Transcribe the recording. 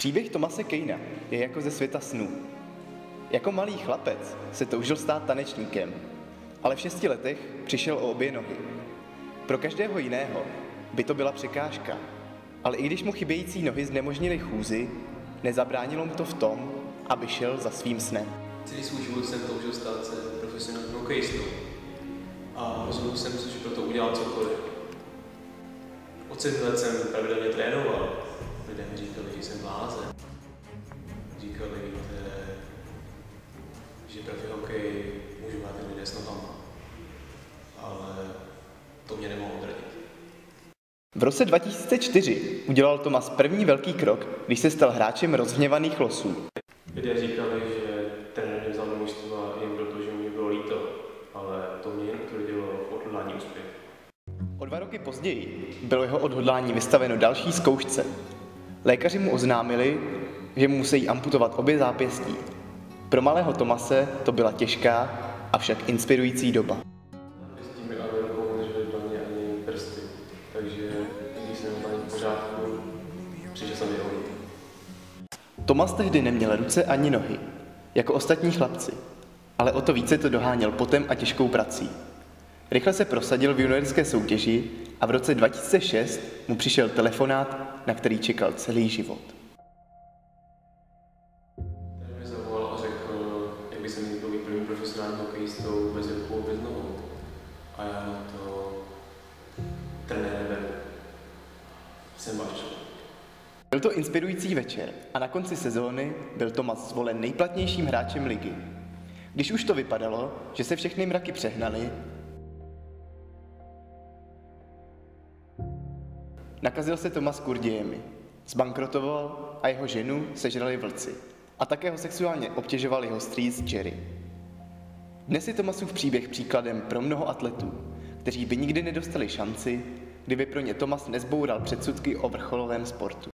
Příběh Thomase Keina je jako ze světa snů. Jako malý chlapec se toužil stát tanečníkem, ale v 6 letech přišel o obě nohy. Pro každého jiného by to byla překážka, ale i když mu chybějící nohy znemožnily chůzi, nezabránilo mu to v tom, aby šel za svým snem. Celý svůj život jsem toužil stát se profesionálním hokejistou a rozhodl jsem se, že proto udělám cokoliv. Od 7 let jsem pravidelně trénoval. Lidé mi říkali, že jsem blázen. Říkali, že profi hokej můžu hrát jen lidé s nohama. Ale to mě nemohlo odradit. V roce 2004 udělal Thomas první velký krok, když se stal hráčem rozhněvaných losů. Lidé říkali, že trenér mě vzal do mužstva jen proto, že mě bylo líto, ale to mě jen utvrdilo v odhodlání úspěchu. O 2 roky později bylo jeho odhodlání vystaveno další zkoušce. Lékaři mu oznámili, že mu musí amputovat obě zápěstí. Pro malého Thomase to byla těžká, avšak inspirující doba. Zápěstí mi ale rukou nedrželi dlaně ani prsty, takže když jsem byl v pořádku, přišel jsem vyhodit. Thomas tehdy neměl ruce ani nohy, jako ostatní chlapci, ale o to více to doháněl potem a těžkou prací. Rychle se prosadil v juniorské soutěži a v roce 2006 mu přišel telefonát, na který čekal celý život. Ten mě zavolal a řekl, jak by se mi líbil být prvním profesionálním hokejistou bez rukou, bez nohou. A já na to trenére beru. Jsem váš člověk. Byl to inspirující večer a na konci sezóny byl Thomas zvolen nejplatnějším hráčem ligy. Když už to vypadalo, že se všechny mraky přehnaly, nakazil se Thomas kurdějemi, zbankrotoval a jeho ženu sežrali vlci. A také ho sexuálně obtěžoval jeho strýc Jerry. Dnes je Thomasův příběh příkladem pro mnoho atletů, kteří by nikdy nedostali šanci, kdyby pro ně Thomas nezboural předsudky o vrcholovém sportu.